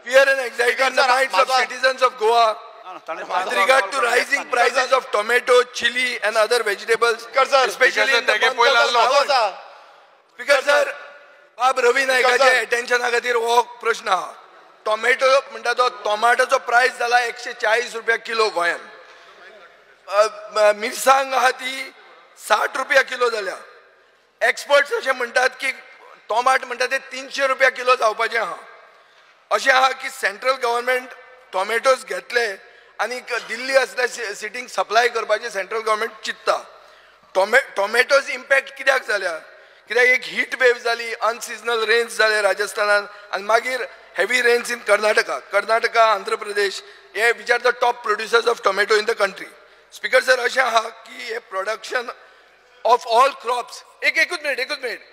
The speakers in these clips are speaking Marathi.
fear and anxiety in the minds of citizens of Goa with regard to rising prices of tomato, chili and other vegetables, especially in the month of Shravan. Speaker sir, बाब रवी नायकाचे अटेन्शना खातीर हो प्रश्न आहा. टोमॅटो म्हणटा तो टोमाटोचो प्रायस जाला 140 रुपया किलो गोंयांत. मिरसांग आहा ती 60 रुपया किलो जाल्या. एक्सपर्ट्स अशें म्हणटात की टोमाट म्हणटा ते 300 रुपया किलो जावपाचें आहा. अशें आहा की सेंट्रल गव्हर्नमेंट टोमॅटोज घेतले आनी दिल्ली असल्या सिटींक सप्लाय करपाचें सेंट्रल गव्हर्नमेंट चिंतता. टोमॅटोज इम्पॅक्ट कित्याक जाल्या? कित्याक एक हीट वेव जाली, अनसिजनल रेन्स जाले राजस्थानात आनी मागीर heavy rains in Karnataka, Andhra Pradesh, हे which are the top producers of tomato in the country. Speaker sir अशें आहा की हे प्रोडक्शन ऑफ ऑल क्रॉप्स एकूच मिनिट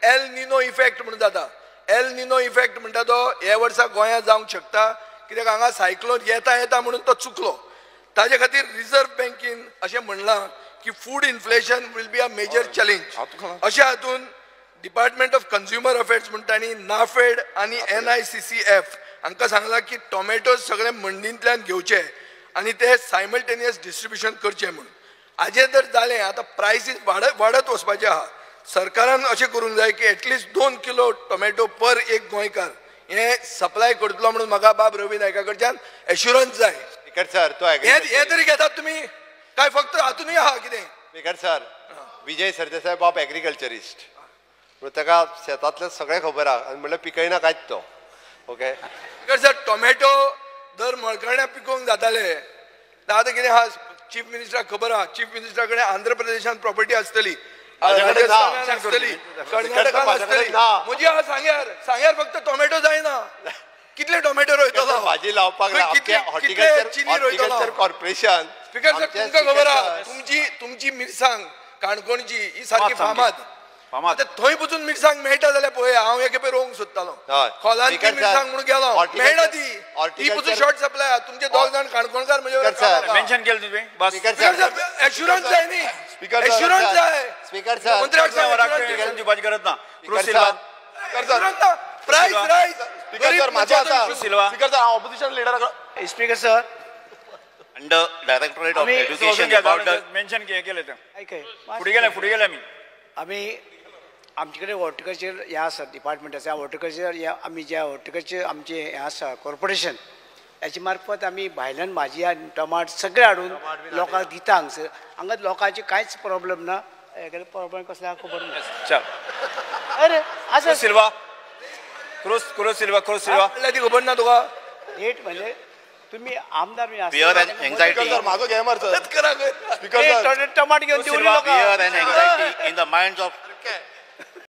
एल निनो इफेक्ट म्हणून जाता. एल निनो इफेक्ट म्हणटा तो हे वर्सा गोंयांत जावंक शकता कित्याक हांगा सायक्लोन येता म्हणून तो चुकलो. ताजे खातीर रिझर्व्ह बँकेन अशें म्हणलां की food inflation will be a major challenge. अशा हातून डिपार्टमेंट ऑफ कंज्युमर अफेर्स म्हणटानी नाफेड आणि NICCF हांकां सांगलां की टोमॅटोज सगळे मंडींतल्यान घेवचे आनी ते सायमल्टेनियस डिस्ट्रिब्युशन करचें म्हणून. हाजें जर जालें आतां प्रायसीस वाडत वचपाचें आहा. सरकारान अशें करूंक जाय की एटलिस्ट 2 किलो टोमॅटो पर एक गोंयकार हे सप्लाय करतलो म्हणून म्हाका बाब रवी नायका कडच्यान एश्युरन्स जाय. स्पीकर सर तो हे तरी घेतात तुमी काय फक्त हातूनय आहा कितें? स्पीकर सर विजय सरदेसाय बाब एग्रीकल्चरिस्ट म्हणून ताका शेतांतलें सगळें खबर आहा आनी म्हणल्यार पिकयना कांयच तो. ओके स्पीकर सर टोमॅटो दर मळकर्ण्या पिकोवंक जाताले. आतां कितें आहा चीफ मिनिस्टराक खबर आहा. चीफ मिनिस्टरा कडेन आंध्र प्रदेशांत प्रॉपर्टी आसतली, राजस्थानात आसतली, कर्नाटकात आसतली. म्हजी आहा सांग्यार फक्त टोमॅटो जायना. कितले टोमॅटो रोयतलो? भाजी लावपाक हॉर्टिकल्चर कॉर्पोरेशन. स्पीकर सर तुमकां खबर आहा तुमची मिरसांग काणकोणची ही सारकी फामाद. आता थंय वचून मिरसांग मेळटा जाल्यार पळय हांव एक खेपे रोवंक सोदतालो. खोलांत ती मिरसांग म्हणून गेलो मेळना ती वचून शॉर्ट सप्लाय. तुमचे 2 जाण काणकोणकार म्हणजे मेन्शन केलं तुवें बस. एश्युरन्स जाय न्ही. एश्युरन्स जाय. स्पीकर सर मंत्र्याक दिवपाची गरज ना. प्रायस स्पीकर सर माझा आता speaker sir opposition leader speaker sir under directorate of education about mention केलं तर फुडें गेले आम्ही आमचे हॉर्टिकल्चर हे आसा डिपार्टमेंट आसा. हॉर्टिकल्चर आमी जे हॉर्टिकल्चर आमचे हे आसा कॉर्पोरेशन याच्या मार्फत आम्ही भायल्यान भाजी आनी टमाट सगळे हाडून लोकांक दिता. हांगा लोकांचे कांयच प्रॉब्लेम ना. हे प्रॉब्लेम कसले खबर ना. चल अरे आसा सिल्वा क्रोस सिल्वा ती खबर ना तुका? रेट म्हणजे तुम्ही आमदार फियर एंड एंग्जायटी माझो गेमर सर स्पीकर टमाट घेऊन fear end anxiety in the minds of